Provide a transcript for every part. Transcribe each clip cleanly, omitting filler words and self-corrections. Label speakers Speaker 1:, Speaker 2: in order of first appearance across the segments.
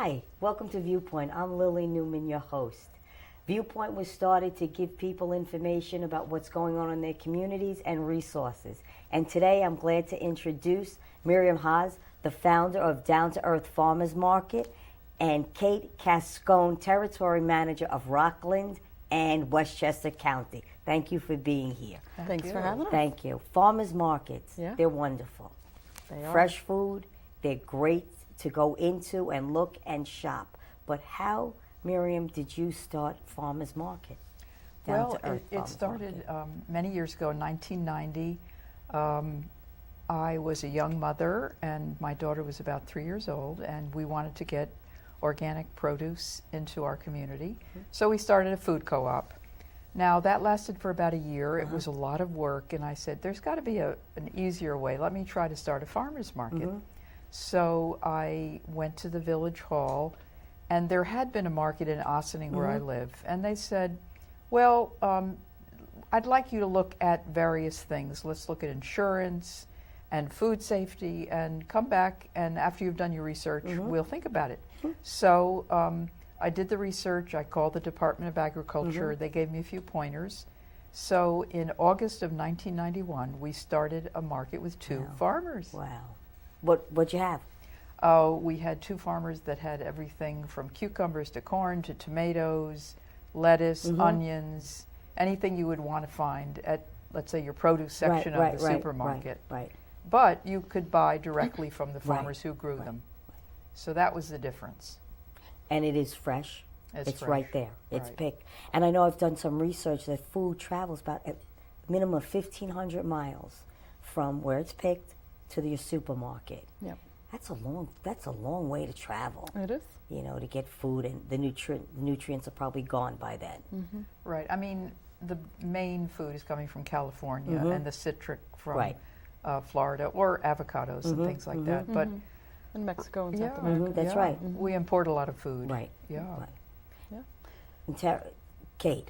Speaker 1: Hi, welcome to Viewpoint. I'm Lily Newman, your host. Viewpoint was started to give people information about what's going on in their communities and resources. And today I'm glad to introduce Miriam Haas, the founder of Down to Earth Farmers Market, and Kate Cascone, Territory Manager of Rockland and Westchester County. Thank you for being here.
Speaker 2: Thanks for having us.
Speaker 1: Thank you. Farmers markets, they're wonderful.
Speaker 2: They are.
Speaker 1: Fresh food, they're great to go into and look and shop. But how, Miriam, did you start Farmers Market?
Speaker 2: Well, it started many years ago in 1990. I was a young mother and my daughter was about 3 years old, and we wanted to get organic produce into our community. So we started a food co-op. Now that lasted for about a year. It was a lot of work, and I said, there's got to be an easier way. Let me try to start a farmer's market. So I went to the village hall, and there had been a market in Ossining where I live, and they said, well, I'd like you to look at various things. Let's look at insurance and food safety, and come back, and after you've done your research, we'll think about it. So I did the research. I called the Department of Agriculture. They gave me a few pointers. So in August of 1991, we started a market with two farmers.
Speaker 1: Wow. What'd you have?
Speaker 2: We had two farmers that had everything from cucumbers to corn to tomatoes, lettuce, onions, anything you would want to find at, let's say, your produce section of the supermarket. But you could buy directly from the farmers who grew them. So that was the difference.
Speaker 1: And it is fresh. It's
Speaker 2: fresh.
Speaker 1: right there. It's picked. And I know I've done some research that food travels about a minimum of 1,500 miles from where it's picked to your supermarket.
Speaker 3: Yep.
Speaker 1: That's a long way to travel.
Speaker 3: It is.
Speaker 1: You know, to get food, and the nutrients are probably gone by then.
Speaker 2: Right. I mean, the main food is coming from California, and the citric from Florida, or avocados and things like that. But
Speaker 3: In Mexico and South America.
Speaker 1: That's right.
Speaker 2: We import a lot of food.
Speaker 1: Right.
Speaker 2: Yeah.
Speaker 1: Right.
Speaker 3: Yeah.
Speaker 1: And Kate,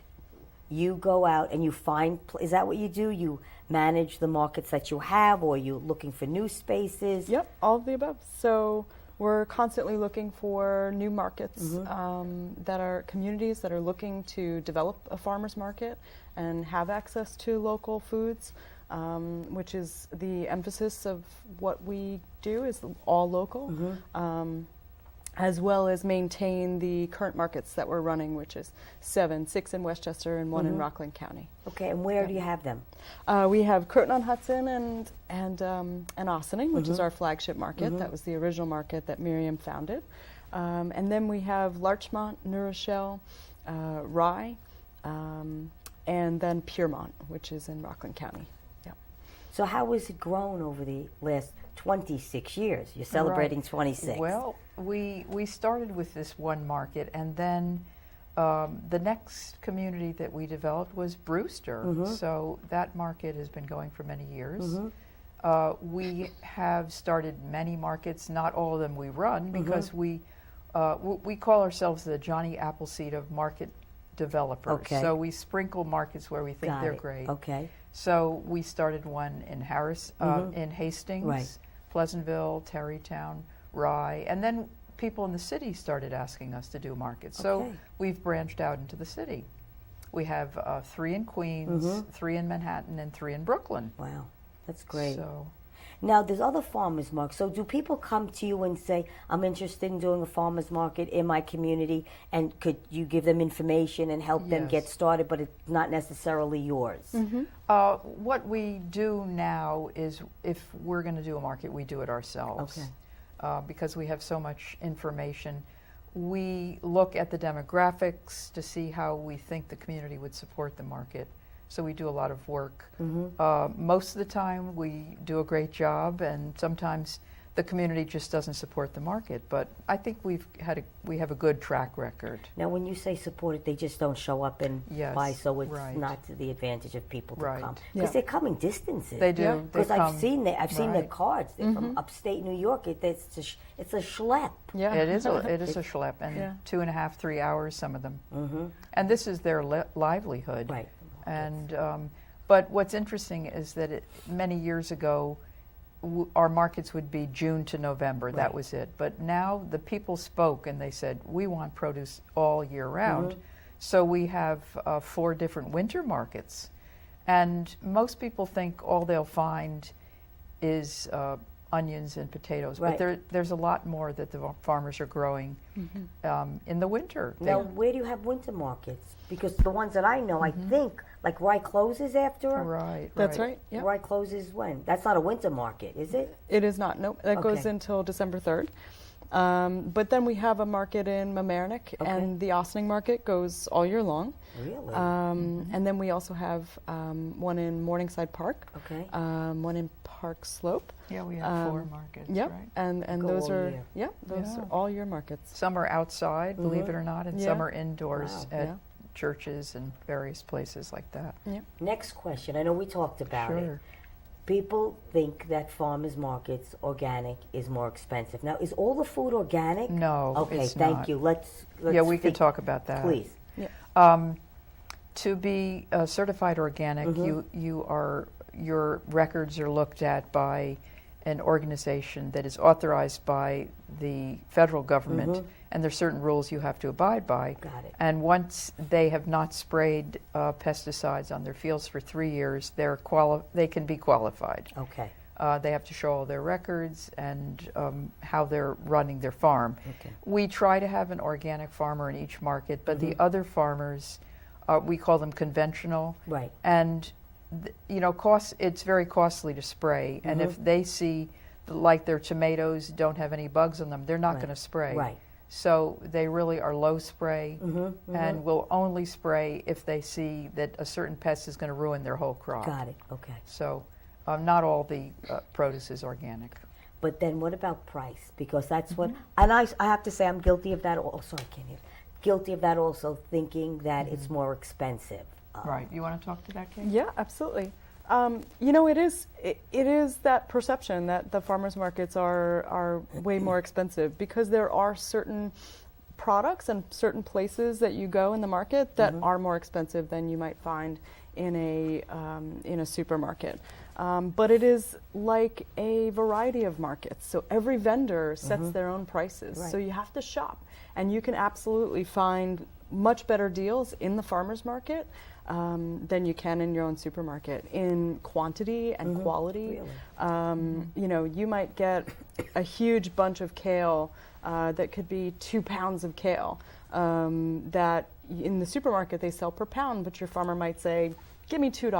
Speaker 1: you go out and you find, is that what you do? You manage the markets that you have, or you looking for new spaces?
Speaker 3: Yep, all of the above. So we're constantly looking for new markets that are communities that are looking to develop a farmer's market and have access to local foods, which is the emphasis of what we do, is all local, as well as maintain the current markets that we're running, which is 6 in Westchester and 1 in Rockland County.
Speaker 1: Okay, and where do you have them?
Speaker 3: We have Croton-on-Hudson and Ossining, which is our flagship market. That was the original market that Miriam founded. And then we have Larchmont, New Rochelle, Rye, and then Piermont, which is in Rockland County.
Speaker 1: So how has it grown over the last 26 years? You're celebrating 26.
Speaker 2: Well, we started with this one market, and then the next community that we developed was Brewster. So that market has been going for many years. We have started many markets. Not all of them we run, because we call ourselves the Johnny Appleseed of market developers.
Speaker 1: Okay.
Speaker 2: So we sprinkle markets where we think they're great.
Speaker 1: Okay.
Speaker 2: So we started one in in Hastings, Pleasantville, Terrytown, Rye, and then people in the city started asking us to do markets. So we've branched out into the city. We have 3 in Queens, 3 in Manhattan, and 3 in Brooklyn.
Speaker 1: Wow, that's great.
Speaker 2: So,
Speaker 1: now, there's other farmers markets. So do people come to you and say, I'm interested in doing a farmers market in my community, and could you give them information and help them get started, but it's not necessarily yours?
Speaker 2: What we do now is, if we're going to do a market, we do it ourselves. Because we have so much information. We look at the demographics to see how we think the community would support the market. So we do a lot of work. Most of the time we do a great job, and sometimes the community just doesn't support the market. But I think we have a good track record.
Speaker 1: Now, when you say support it, they just don't show up and buy, so it's not to the advantage of people to come. Because they're coming distances.
Speaker 2: They do.
Speaker 1: Because I've seen their cards. They're from upstate New York. It's a schlep.
Speaker 2: Yeah, it is a schlep, and 2.5, 3 hours, some of them. And this is their livelihood.
Speaker 1: Right.
Speaker 2: And but what's interesting is that many years ago, our markets would be June to November.
Speaker 1: Right.
Speaker 2: That was it. But now the people spoke and they said, we want produce all year round. So we have 4 different winter markets. And most people think all they'll find is onions and potatoes.
Speaker 1: Right.
Speaker 2: But there's a lot more that the farmers are growing in the winter.
Speaker 1: Now, where do you have winter markets? Because the ones that I know, I think, like Rye closes after.
Speaker 2: Right.
Speaker 3: That's right. Yep.
Speaker 1: Rye closes when? That's not a winter market, is it?
Speaker 3: It is not. Nope. That goes
Speaker 1: Okay.
Speaker 3: until December 3rd. But then we have a market in Mamaroneck,
Speaker 1: Okay.
Speaker 3: and the Ossining market goes all year long.
Speaker 1: Really?
Speaker 3: And then we also have one in Morningside Park,
Speaker 1: Okay.
Speaker 3: one in Park Slope.
Speaker 2: Yeah, we have 4 markets,
Speaker 3: Yep.
Speaker 2: right?
Speaker 3: And
Speaker 1: Go
Speaker 3: those
Speaker 1: all
Speaker 3: are
Speaker 1: year.
Speaker 3: those
Speaker 2: Yeah.
Speaker 3: are all year markets.
Speaker 2: Some are outside, believe it or not, and
Speaker 3: Yeah.
Speaker 2: some are indoors
Speaker 1: Wow.
Speaker 2: at
Speaker 3: Yeah.
Speaker 2: churches and various places like that.
Speaker 1: Next question. I know we talked about it.
Speaker 2: Sure.
Speaker 1: People think that farmers markets organic is more expensive. Now, is all the food organic?
Speaker 2: No,
Speaker 1: Okay,
Speaker 2: it's
Speaker 1: thank
Speaker 2: not.
Speaker 1: you. Let's
Speaker 2: Yeah, we can
Speaker 1: speak-
Speaker 2: talk about that.
Speaker 1: Please.
Speaker 2: To be certified organic, your records are looked at by an organization that is authorized by the federal government, and there's certain rules you have to abide by.
Speaker 1: Got it.
Speaker 2: And once they have not sprayed pesticides on their fields for 3 years, they can be qualified.
Speaker 1: Okay.
Speaker 2: They have to show all their records and how they're running their farm.
Speaker 1: Okay.
Speaker 2: We try to have an organic farmer in each market, but the other farmers, we call them conventional.
Speaker 1: Right.
Speaker 2: And it's very costly to spray. And if they see, like their tomatoes don't have any bugs on them, they're not going to spray.
Speaker 1: Right.
Speaker 2: So they really are low spray and will only spray if they see that a certain pest is going to ruin their whole crop.
Speaker 1: Got it. Okay.
Speaker 2: So not all the produce is organic.
Speaker 1: But then what about price? Because that's what, and I have to say I'm guilty of that also. I can't hear. Guilty of that also, thinking that it's more expensive.
Speaker 2: Right. You want to talk to that, Kate?
Speaker 3: Yeah, absolutely. It is that perception that the farmers markets are way more expensive because there are certain products and certain places that you go in the market that are more expensive than you might find in a supermarket. But it is like a variety of markets. So every vendor sets their own prices.
Speaker 1: Right.
Speaker 3: So you have to shop, and you can absolutely find much better deals in the farmers market than you can in your own supermarket in quantity and quality.
Speaker 1: Really?
Speaker 3: You might get a huge bunch of kale that could be 2 pounds of kale that in the supermarket they sell per pound, but your farmer might say, give me $2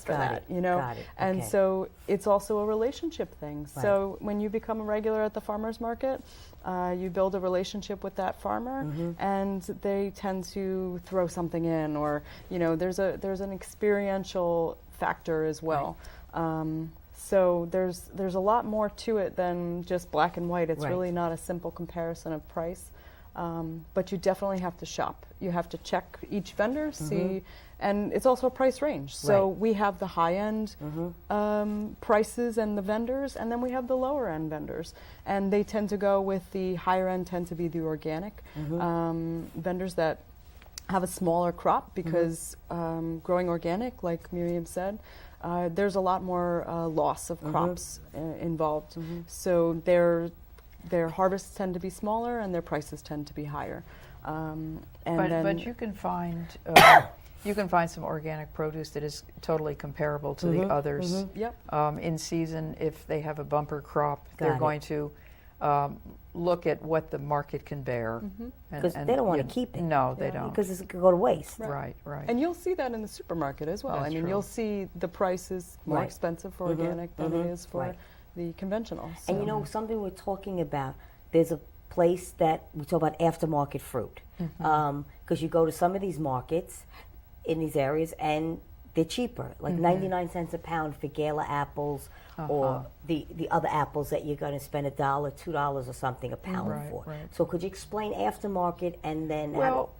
Speaker 3: for
Speaker 1: Got
Speaker 3: that,
Speaker 1: it. Got it.
Speaker 3: And
Speaker 1: Okay.
Speaker 3: so it's also a relationship thing.
Speaker 1: Right.
Speaker 3: So when you become a regular at the farmer's market, you build a relationship with that farmer, and they tend to throw something in, or there's an experiential factor as well. So there's a lot more to it than just black and white. It's
Speaker 1: Right.
Speaker 3: really not a simple comparison of price. But you definitely have to shop. You have to check each vendor, see, and it's also a price range. So
Speaker 1: Right.
Speaker 3: we have the high-end prices and the vendors, and then we have the lower-end vendors. And they tend to go with the higher-end, tend to be the organic vendors that have a smaller crop because growing organic, like Miriam said, there's a lot more loss of crops involved. So their harvests tend to be smaller and their prices tend to be higher.
Speaker 2: But you can find some organic produce that is totally comparable to the others.
Speaker 3: Yep.
Speaker 2: In season, if they have a bumper crop,
Speaker 1: Got
Speaker 2: they're
Speaker 1: it.
Speaker 2: going to look at what the market can bear.
Speaker 1: Because they don't want to keep it.
Speaker 2: No, they don't.
Speaker 1: Because it could go to waste.
Speaker 2: Right.
Speaker 3: And you'll see that in the supermarket as well.
Speaker 2: That's
Speaker 3: I mean,
Speaker 2: true.
Speaker 3: you'll see the price is more
Speaker 1: Right.
Speaker 3: expensive for organic than it is for
Speaker 1: Right.
Speaker 3: the conventional.
Speaker 1: And
Speaker 3: So-
Speaker 1: something we're talking about, there's a place that we talk about aftermarket fruit. Because you go to some of these markets in these areas and they're cheaper, like 99 cents a pound for Gala apples or the other apples that you're going to spend $1, $2 or something a pound
Speaker 2: Right,
Speaker 1: for.
Speaker 2: right.
Speaker 1: So could you explain aftermarket and then
Speaker 2: Well,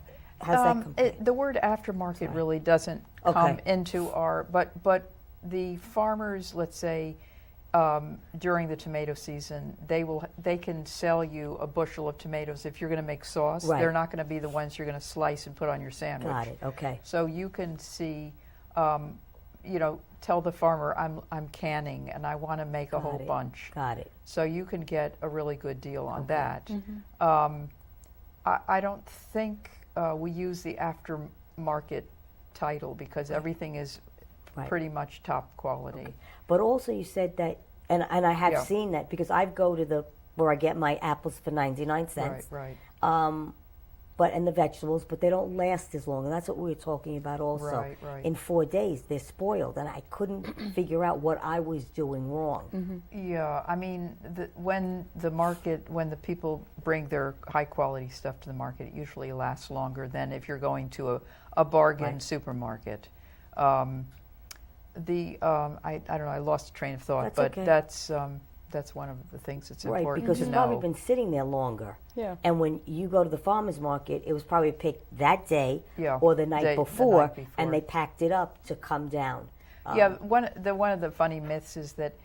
Speaker 1: how's that compare?
Speaker 2: the word aftermarket really doesn't come
Speaker 1: Okay.
Speaker 2: into our, but the farmers, let's say, during the tomato season, they can sell you a bushel of tomatoes. If you're going to make sauce,
Speaker 1: Right.
Speaker 2: they're not going to be the ones you're going to slice and put on your sandwich.
Speaker 1: Got it, okay.
Speaker 2: So you can see, tell the farmer I'm canning and I want to make a whole bunch.
Speaker 1: Got it.
Speaker 2: So you can get a really good deal on that. I don't think we use the aftermarket title because everything is pretty much top quality.
Speaker 1: But also you said that, and I have seen that because I go to where I get my apples for 99 cents.
Speaker 2: Right.
Speaker 1: And the vegetables, but they don't last as long. And that's what we were talking about also.
Speaker 2: Right.
Speaker 1: In 4 days, they're spoiled. And I couldn't figure out what I was doing wrong.
Speaker 2: Yeah, I mean, when the people bring their high quality stuff to the market, it usually lasts longer than if you're going to a bargain supermarket. I don't know, I lost a train of thought, but that's one of the things that's important to know.
Speaker 1: Right, because it's probably been sitting there longer.
Speaker 3: Yeah.
Speaker 1: And when you go to the farmer's market, it was probably picked that day or the night before, and they packed it up to come down.
Speaker 2: One of the funny myths is that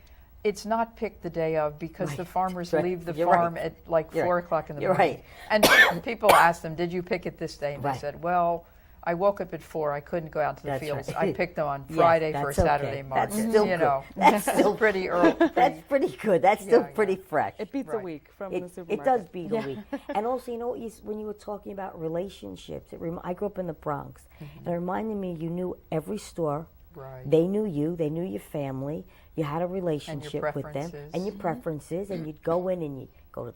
Speaker 2: it's not picked the day of because the farmers leave the farm at like 4 o'clock in the morning. And people ask them, did you pick it this day? And they said, well, I woke up at 4. I couldn't go out to the fields. I picked them on Friday for a Saturday market.
Speaker 1: That's still good.
Speaker 2: That's still pretty early.
Speaker 1: That's pretty good. That's still pretty fresh.
Speaker 3: It beats a week from the supermarket.
Speaker 1: It does beat a week. And also, when you were talking about relationships, I grew up in the Bronx, and it reminded me you knew every store.
Speaker 2: Right.
Speaker 1: They knew you. They knew your family. You had a relationship with them, and your preferences. And you'd go in and you'd go to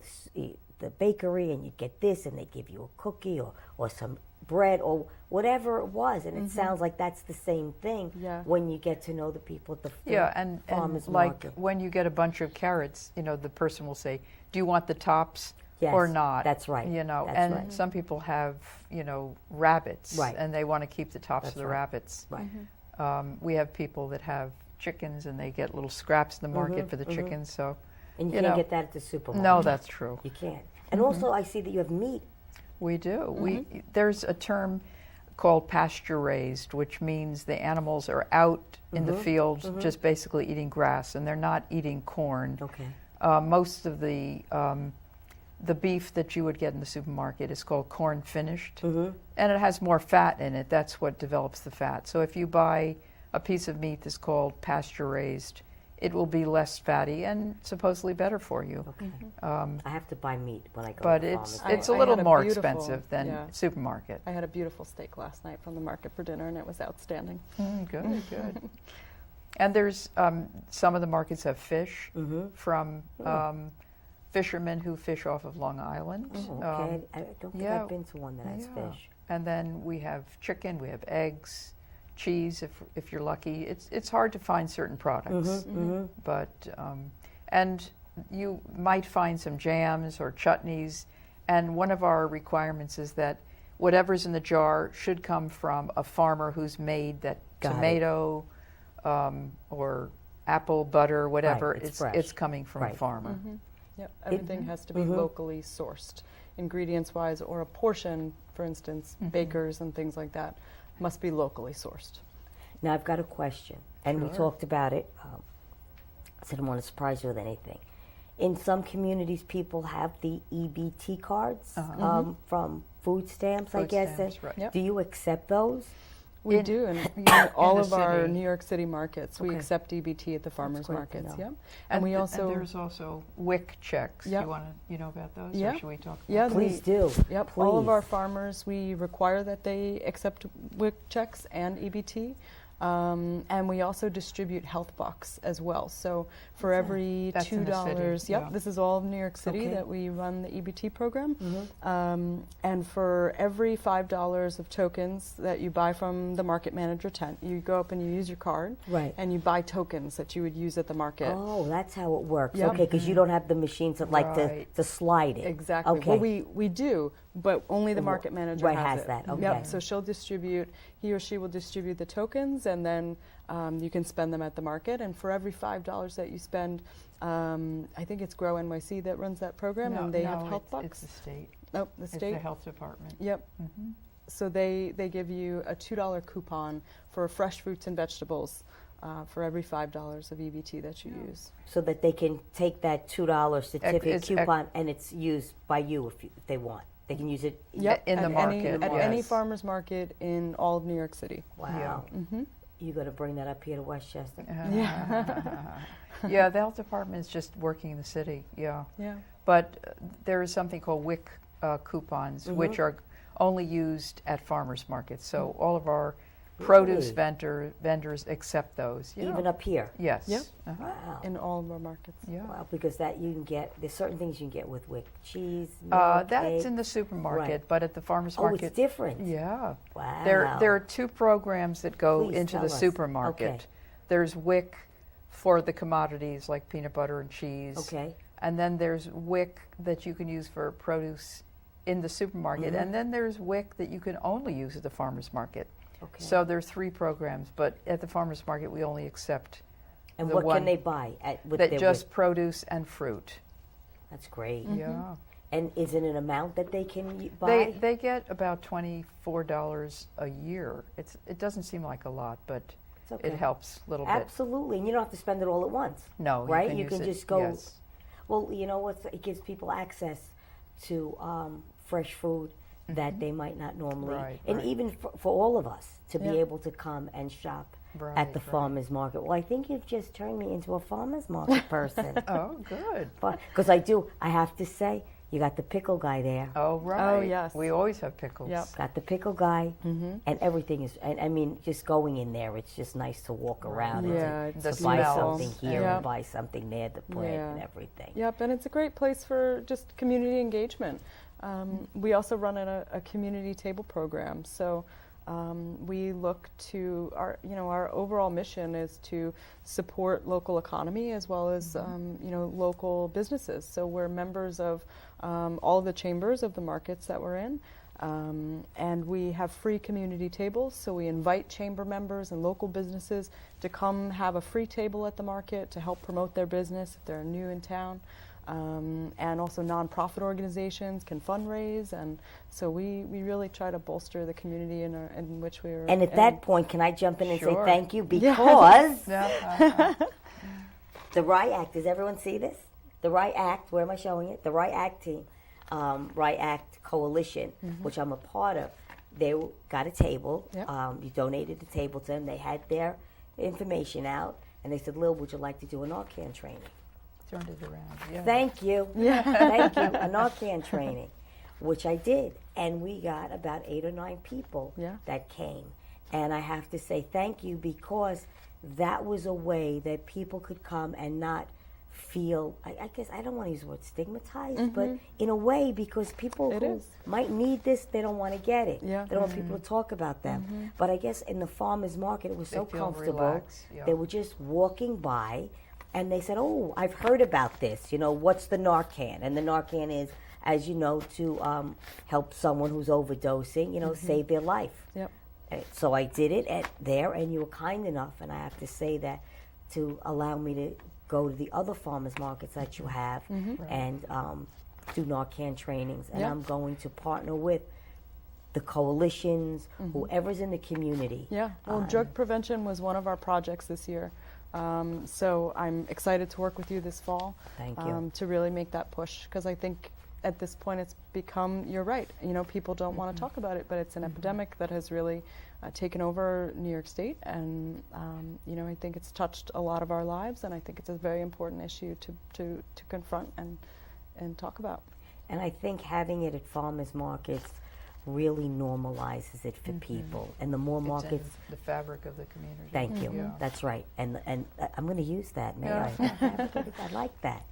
Speaker 1: the bakery, and you'd get this, and they give you a cookie or some bread or whatever it was, and it sounds like that's the same thing when you get to know the people at the farmers market.
Speaker 2: Like when you get a bunch of carrots, the person will say, "Do you want the tops or not?"
Speaker 1: That's right.
Speaker 2: Some people have rabbits, and they want to keep the tops of the rabbits.
Speaker 1: Right.
Speaker 2: We have people that have chickens, and they get little scraps in the market for the chickens. So,
Speaker 1: and you can't get that at the supermarket.
Speaker 2: No, that's true.
Speaker 1: You can't. And also, I see that you have meat.
Speaker 2: We do. There's a term called pasture raised, which means the animals are out in the fields just basically eating grass, and they're not eating corn.
Speaker 1: Okay.
Speaker 2: Most of the beef that you would get in the supermarket is called corn finished, and it has more fat in it. That's what develops the fat. So if you buy a piece of meat that's called pasture raised, it will be less fatty and supposedly better for you.
Speaker 1: Okay. I have to buy meat when I go
Speaker 2: but
Speaker 1: to the
Speaker 2: it's
Speaker 1: farmer's
Speaker 2: a little more expensive than supermarket.
Speaker 3: I had a beautiful steak last night from the market for dinner, and it was outstanding.
Speaker 2: Good. And there's some of the markets have fish from fishermen who fish off of Long Island.
Speaker 1: Okay. I don't think I've been to one that has fish.
Speaker 2: And then we have chicken, we have eggs, cheese if you're lucky. It's hard to find certain products, but and you might find some jams or chutneys. And one of our requirements is that whatever's in the jar should come from a farmer who's made that tomato or apple butter, whatever. It's coming from a farmer.
Speaker 3: Yep, everything has to be locally sourced, ingredients-wise, or a portion, for instance, bakers and things like that, must be locally sourced.
Speaker 1: Now I've got a question, and we talked about it. I didn't want to surprise you with anything. In some communities, people have the EBT cards from food stamps, I guess. Do you accept those?
Speaker 3: We do, and all of our New York City markets, we accept EBT at the farmers markets. And we also
Speaker 2: there's also WIC checks.
Speaker 3: Yep.
Speaker 2: Do you want to know about those?
Speaker 3: Yeah.
Speaker 2: Or should we talk?
Speaker 1: Please do.
Speaker 3: Yep.
Speaker 1: Please.
Speaker 3: All of our farmers, we require that they accept WIC checks and EBT. And we also distribute health bucks as well. So for every $2, this is all of New York City that we run the EBT program. And for every $5 of tokens that you buy from the market manager tent, you go up and you use your card, and you buy tokens that you would use at the market.
Speaker 1: Oh, that's how it works. Okay, because you don't have the machines that like to slide it.
Speaker 3: Exactly.
Speaker 1: Okay.
Speaker 3: Well, we do, but only the market manager has it.
Speaker 1: that. Okay.
Speaker 3: Yep. So she'll distribute. He or she will distribute the tokens, and then you can spend them at the market. And for every $5 that you spend, I think it's Grow NYC that runs that program, and they have health bucks.
Speaker 2: It's the state.
Speaker 3: Oh, the state.
Speaker 2: It's the health department.
Speaker 3: Yep. So they give you a $2 coupon for fresh fruits and vegetables for every $5 of EBT that you use.
Speaker 1: So that they can take that $2 certificate coupon and it's used by you if they want. They can use it
Speaker 2: in the market.
Speaker 3: At any farmer's market in all of New York City.
Speaker 1: Wow. You got to bring that up here to Westchester.
Speaker 2: Yeah, the health department is just working in the city. Yeah. But there is something called WIC coupons, which are only used at farmers markets. So all of our produce vendors accept those.
Speaker 1: Even up here?
Speaker 2: Yes.
Speaker 3: Yep.
Speaker 1: Wow.
Speaker 3: In all of our markets.
Speaker 2: Yeah.
Speaker 1: Wow, because that you can get, there's certain things you can get with WIC. Cheese, milk,
Speaker 2: that's
Speaker 1: eggs.
Speaker 2: in the supermarket,
Speaker 1: Right.
Speaker 2: but at the farmers market.
Speaker 1: Oh, it's different.
Speaker 2: Yeah.
Speaker 1: Wow.
Speaker 2: There are two programs that go
Speaker 1: Please
Speaker 2: into
Speaker 1: tell
Speaker 2: the
Speaker 1: us.
Speaker 2: supermarket.
Speaker 1: Okay.
Speaker 2: There's WIC for the commodities like peanut butter and cheese.
Speaker 1: Okay.
Speaker 2: And then there's WIC that you can use for produce in the supermarket. And then there's WIC that you can only use at the farmers market.
Speaker 1: Okay.
Speaker 2: So there's 3 programs, but at the farmers market we only accept
Speaker 1: And
Speaker 2: the
Speaker 1: what
Speaker 2: one
Speaker 1: can they buy with
Speaker 2: that
Speaker 1: their
Speaker 2: just
Speaker 1: WIC?
Speaker 2: produce and fruit.
Speaker 1: That's great.
Speaker 2: Yeah.
Speaker 1: And is it an amount that they can buy?
Speaker 2: They get about $24 a year. It doesn't seem like a lot, but
Speaker 1: It's okay.
Speaker 2: it helps a little bit.
Speaker 1: Absolutely. And you don't have to spend it all at once.
Speaker 2: No,
Speaker 1: right?
Speaker 2: you
Speaker 1: You
Speaker 2: can
Speaker 1: can
Speaker 2: use
Speaker 1: just
Speaker 2: it,
Speaker 1: go.
Speaker 2: yes.
Speaker 1: Well, you know what? It gives people access to fresh food that they might not normally.
Speaker 2: Right,
Speaker 1: and
Speaker 2: right.
Speaker 1: even for all of us to be
Speaker 3: Yeah.
Speaker 1: able to come and shop
Speaker 2: Right,
Speaker 1: at the
Speaker 2: right.
Speaker 1: farmer's market. Well, I think you've just turned me into a farmer's market person.
Speaker 2: Oh, good.
Speaker 1: Because I have to say, you got the pickle guy there.
Speaker 2: Oh, right.
Speaker 3: yes.
Speaker 2: We always have pickles.
Speaker 3: Yep.
Speaker 1: Got the pickle guy, and everything is. And I mean, just going in there, it's just nice to walk around
Speaker 3: Yeah,
Speaker 1: and
Speaker 3: it's
Speaker 1: to buy
Speaker 2: smells.
Speaker 1: something here
Speaker 3: Yep.
Speaker 1: and buy something there to put and everything.
Speaker 3: Yep, and it's a great place for just community engagement. We also run a community table program, so we look to our overall mission is to support local economy as well as local businesses. So we're members of all the chambers of the markets that we're in. And we have free community tables, so we invite chamber members and local businesses to come have a free table at the market to help promote their business if they're new in town. And also nonprofit organizations can fundraise, and so we really try to bolster the community in which we are.
Speaker 1: And at that point, can I jump in and say
Speaker 2: Sure.
Speaker 1: thank you? Because
Speaker 2: Yeah.
Speaker 1: the Rye Act, does everyone see this? The Rye Act, where am I showing it? The Rye Act team, Rye Act Coalition, which I'm a part of, they got a table.
Speaker 3: Yep.
Speaker 1: You donated the table to them. They had their information out, and they said, Lil, would you like to do a Narcan training?
Speaker 2: Turned it around. Yeah.
Speaker 1: Thank you. Thank you. A Narcan training, which I did. And we got about 8 or 9 people that came. And I have to say thank you, because that was a way that people could come and not feel, I guess, I don't want to use the word stigmatized, but in a way, because people who might need this, they don't want to get it.
Speaker 3: Yeah.
Speaker 1: They don't want people to talk about them. But I guess in the farmer's market, it was so
Speaker 2: feel
Speaker 1: comfortable.
Speaker 2: relaxed, yeah.
Speaker 1: They were just walking by, and they said, oh, I've heard about this. You know, what's the Narcan? And the Narcan is, as you know, to help someone who's overdosing, save their life.
Speaker 3: Yep.
Speaker 1: So I did it there, and you were kind enough, and I have to say that, to allow me to go to the other farmers markets that you have and do Narcan trainings. And I'm going to partner with the coalitions, whoever's in the community.
Speaker 3: Yeah. Well, drug prevention was one of our projects this year. So I'm excited to work with you this fall.
Speaker 1: Thank you.
Speaker 3: To really make that push, because I think at this point it's become, you're right, people don't want to talk about it, but it's an epidemic that has really taken over New York State, and I think it's touched a lot of our lives, and I think it's a very important issue to confront and talk about.
Speaker 1: And I think having it at farmers markets really normalizes it for people. And the more markets,
Speaker 2: It's in the fabric of the community.
Speaker 1: thank you.
Speaker 2: Yeah.
Speaker 1: That's right. And I'm going to use that. May
Speaker 2: Yeah.
Speaker 1: I like that.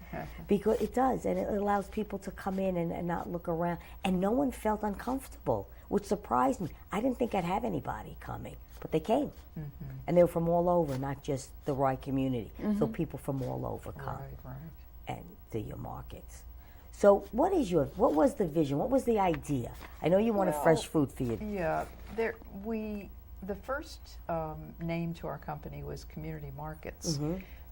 Speaker 1: Because it does, and it allows people to come in and not look around. And no one felt uncomfortable, which surprised me. I didn't think I'd have anybody coming, but they came. And they were from all over, not just the Rye community. So people from all over come
Speaker 2: Right.
Speaker 1: and do your markets. So what was the vision? What was the idea? I know you wanted fresh food for you.
Speaker 2: Yeah, the first name to our company was Community Markets,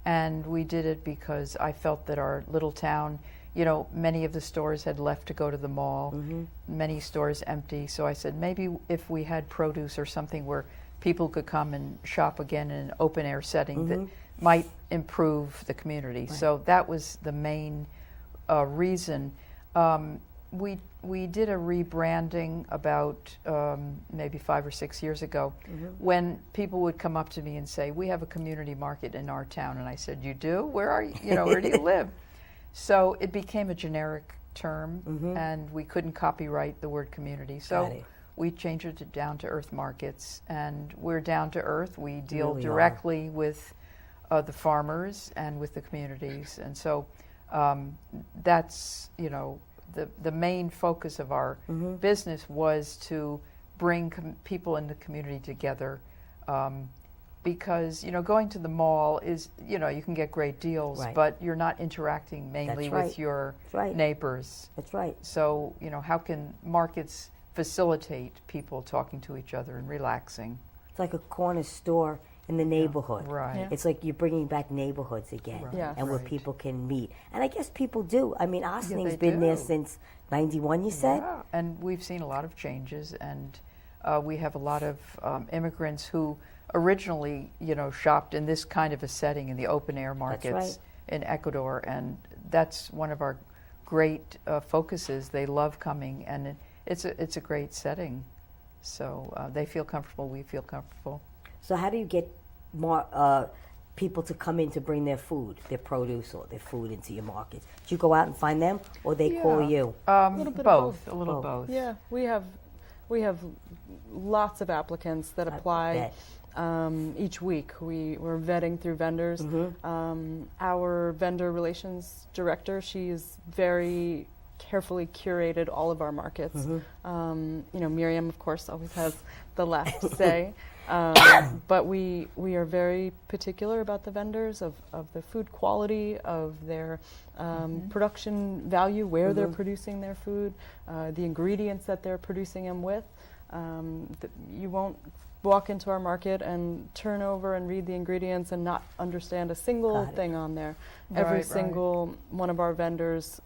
Speaker 2: and we did it because I felt that our little town, many of the stores had left to go to the mall, many stores empty. So I said, maybe if we had produce or something where people could come and shop again in an open air setting, that might improve the community. Right. So that was the main reason. we did a rebranding about maybe 5 or 6 years ago, when people would come up to me and say, "We have a community market in our town," and I said, "You do? Where are you? Where do you live?" So it became a generic term, and we couldn't copyright the word community. So we changed it to down to earth markets, and we're down to earth. We deal directly with the farmers and with the communities, and so that's the main focus of our business was to bring people in the community together, because going to the mall is you can get great deals, but you're not interacting mainly with your neighbors.
Speaker 1: That's right.
Speaker 2: So how can markets facilitate people talking to each other and relaxing?
Speaker 1: It's like a corner store in the neighborhood.
Speaker 2: Right. Yeah.
Speaker 1: It's like you're bringing back neighborhoods again, and where people can meet. And I guess people do. I mean, Osling's been there since '91, you said?
Speaker 2: Yeah, and we've seen a lot of changes, and we have a lot of immigrants who originally, shopped in this kind of a setting in the open air markets in Ecuador, and that's one of our great focuses. They love coming, and it's a great setting. So they feel comfortable, we feel comfortable.
Speaker 1: So how do you get more people to come in to bring their food, their produce or their food into your markets? Do you go out and find them, or they call you?
Speaker 2: A little bit both. A little both.
Speaker 3: Yeah, we have lots of applicants that apply each week. We're vetting through vendors. Our vendor relations director, she's very carefully curated all of our markets. Miriam, of course, always has the last say. But we are very particular about the vendors, of the food quality, of their production value, where they're producing their food, the ingredients that they're producing them with. You won't walk into our market and turn over and read the ingredients and not understand a single thing on there. Every single one of our vendors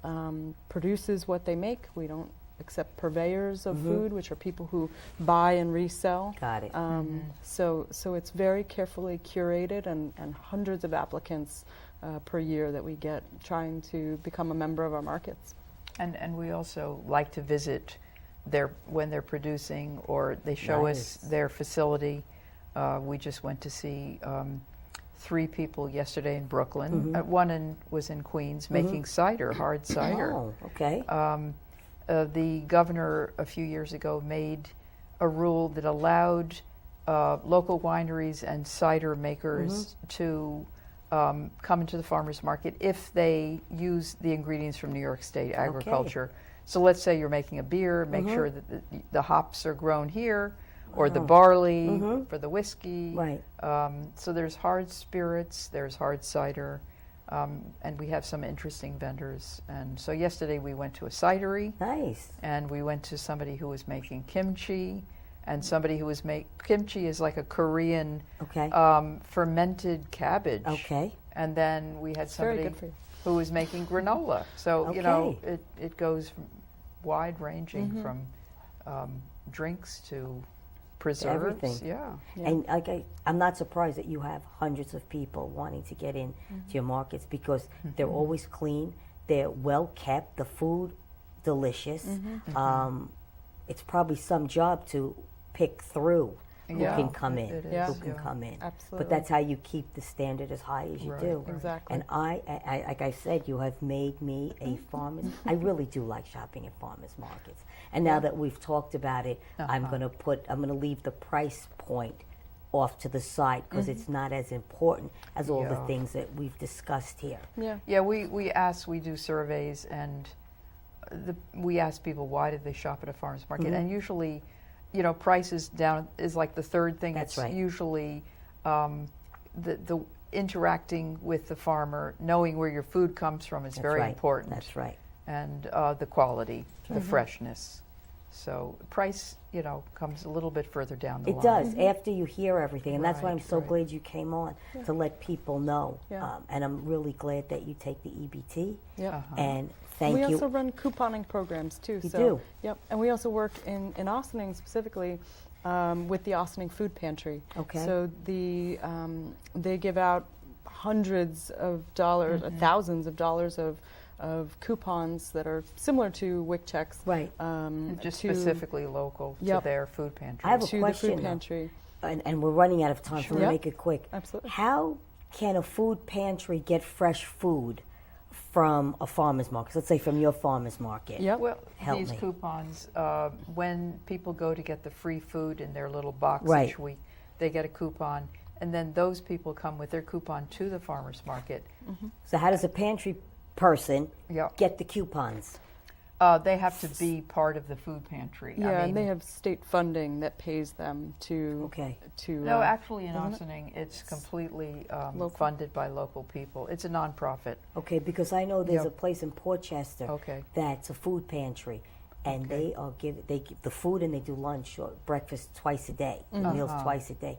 Speaker 3: produces what they make. We don't accept purveyors of food, which are people who buy and resell.
Speaker 1: Got it.
Speaker 3: So it's very carefully curated, and hundreds of applicants per year that we get trying to become a member of our markets.
Speaker 2: And we also like to visit when they're producing, or they show us their facility. We just went to see 3 people yesterday in Brooklyn. One was in Queens making cider, hard cider.
Speaker 1: Oh, okay.
Speaker 2: The governor a few years ago made a rule that allowed local wineries and cider makers to come into the farmers market if they use the ingredients from New York State agriculture. So let's say you're making a beer, make sure that the hops are grown here, or the barley for the whiskey.
Speaker 1: Right.
Speaker 2: So there's hard spirits, there's hard cider, and we have some interesting vendors. And so yesterday we went to a cidery.
Speaker 1: Nice.
Speaker 2: And we went to somebody who was making kimchi, and somebody who was kimchi is like a Korean fermented cabbage.
Speaker 1: Okay.
Speaker 2: And then we had somebody
Speaker 3: very good for you.
Speaker 2: Who was making granola. So, it goes from wide-ranging from drinks to preserves.
Speaker 1: Everything.
Speaker 2: Yeah.
Speaker 1: And I'm not surprised that you have hundreds of people wanting to get in to your markets, because they're always clean, they're well kept, the food delicious. It's probably some job to pick through who can come in, who can come in.
Speaker 3: Absolutely.
Speaker 1: But that's how you keep the standard as high as you do.
Speaker 3: Exactly.
Speaker 1: And I, like I said, you have made me a farmer's. I really do like shopping at farmers markets. And now that we've talked about it, I'm gonna leave the price point off to the side, because it's not as important as all the things that we've discussed here.
Speaker 2: Yeah. We do surveys, and we ask people, why did they shop at a farmer's market? And usually, price is down is like the third thing.
Speaker 1: That's
Speaker 2: it's usually the interacting with the farmer, knowing where your food comes from is very important.
Speaker 1: That's right.
Speaker 2: And the quality, the freshness. So price, comes a little bit further down the line.
Speaker 1: It does, after you hear everything. And that's why I'm so glad you came on, to let people know. And I'm really glad that you take the EBT. And thank you.
Speaker 3: We also run couponing programs too.
Speaker 1: You do?
Speaker 3: Yep. And we also work in Ossining specifically with the Ossining Food Pantry.
Speaker 1: Okay.
Speaker 3: So they give out hundreds of dollars, thousands of dollars of of coupons that are similar to WIC checks.
Speaker 1: Right.
Speaker 2: Just specifically local to their food pantry.
Speaker 1: I have a
Speaker 3: to
Speaker 1: question,
Speaker 3: the food pantry.
Speaker 1: and we're running out of time, so
Speaker 3: Sure.
Speaker 1: we'll
Speaker 3: Yep.
Speaker 1: make it quick.
Speaker 3: Absolutely.
Speaker 1: How can a food pantry get fresh food from a farmer's market? Let's say from your farmer's market.
Speaker 3: Yep.
Speaker 2: Well,
Speaker 1: Help
Speaker 2: these
Speaker 1: me.
Speaker 2: coupons, when people go to get the free food in their little box
Speaker 1: Right.
Speaker 2: each week, they get a coupon, and then those people come with their coupon to the farmer's market.
Speaker 1: So how does a pantry person
Speaker 2: Yeah.
Speaker 1: get the coupons?
Speaker 2: They have to be part of the food pantry.
Speaker 3: Yeah,
Speaker 2: I mean,
Speaker 3: and they have state funding that pays them to.
Speaker 1: Okay.
Speaker 2: no, actually in
Speaker 3: isn't it?
Speaker 2: Ossining, it's completely
Speaker 3: Local.
Speaker 2: funded by local people. It's a nonprofit.
Speaker 1: Okay, because I know there's
Speaker 2: Yep.
Speaker 1: a place in Portchester
Speaker 2: Okay.
Speaker 1: that's a food pantry, and
Speaker 2: Okay.
Speaker 1: they give the food and they do lunch or breakfast twice a day, meals twice a day,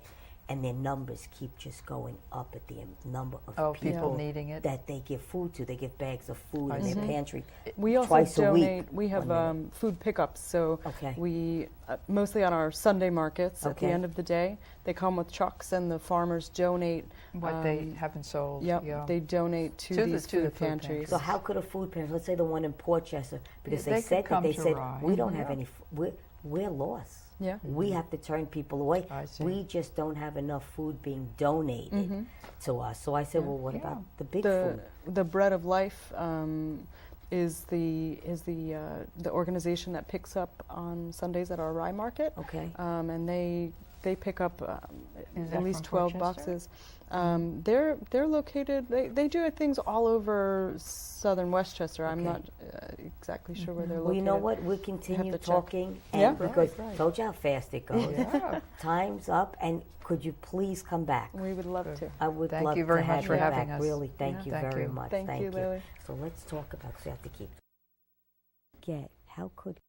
Speaker 1: and their numbers keep just going up at the number of
Speaker 2: People needing it.
Speaker 1: that they give food to. They give bags of food
Speaker 2: I
Speaker 1: in their
Speaker 2: see.
Speaker 1: pantry
Speaker 3: We also
Speaker 1: twice a week.
Speaker 3: donate. We have
Speaker 1: one minute.
Speaker 3: food pickups, so
Speaker 1: Okay.
Speaker 3: we mostly on our Sunday markets. At the
Speaker 1: Okay.
Speaker 3: end of the day, they come with trucks, and the farmers donate
Speaker 2: What they haven't sold.
Speaker 3: Yep,
Speaker 2: Yeah.
Speaker 3: they donate to,
Speaker 2: To the-
Speaker 3: these
Speaker 2: to the
Speaker 3: food
Speaker 2: food
Speaker 3: pantries.
Speaker 1: So how could a food pantry, let's say the one in Portchester, because
Speaker 2: Yeah,
Speaker 1: they
Speaker 2: they could
Speaker 1: said that
Speaker 2: come
Speaker 1: they
Speaker 2: to
Speaker 1: said
Speaker 2: Rye.
Speaker 1: we don't have
Speaker 2: Yeah.
Speaker 1: any, we're lost.
Speaker 3: Yeah.
Speaker 1: We have to turn people away.
Speaker 2: I see.
Speaker 1: We just don't have enough food being donated to us. So I said, well, what about the big food?
Speaker 3: The Bread of Life is the organization that picks up on Sundays at our Rye Market.
Speaker 1: Okay.
Speaker 3: And they pick up
Speaker 2: Is that
Speaker 3: at least
Speaker 2: from
Speaker 3: 12
Speaker 2: Portchester?
Speaker 3: boxes. They're located. They do things all over southern Westchester. I'm
Speaker 1: Okay.
Speaker 3: not exactly sure where they're
Speaker 1: Well,
Speaker 3: located.
Speaker 1: you know what? We'll continue
Speaker 3: to check.
Speaker 1: talking, and
Speaker 3: Yeah.
Speaker 1: because
Speaker 2: Right.
Speaker 1: told you how fast it goes.
Speaker 2: Yeah.
Speaker 1: Time's up, and could you please come back?
Speaker 3: We would love
Speaker 2: Good.
Speaker 3: to.
Speaker 1: I would
Speaker 2: Thank
Speaker 1: love
Speaker 2: you very
Speaker 1: to
Speaker 2: much
Speaker 1: have
Speaker 2: for
Speaker 1: you
Speaker 2: having
Speaker 1: back.
Speaker 2: us.
Speaker 1: Really, thank you
Speaker 2: Thank
Speaker 1: very
Speaker 2: you.
Speaker 1: much.
Speaker 3: Thank you, Lily.
Speaker 1: So let's talk about. So we have to keep. How could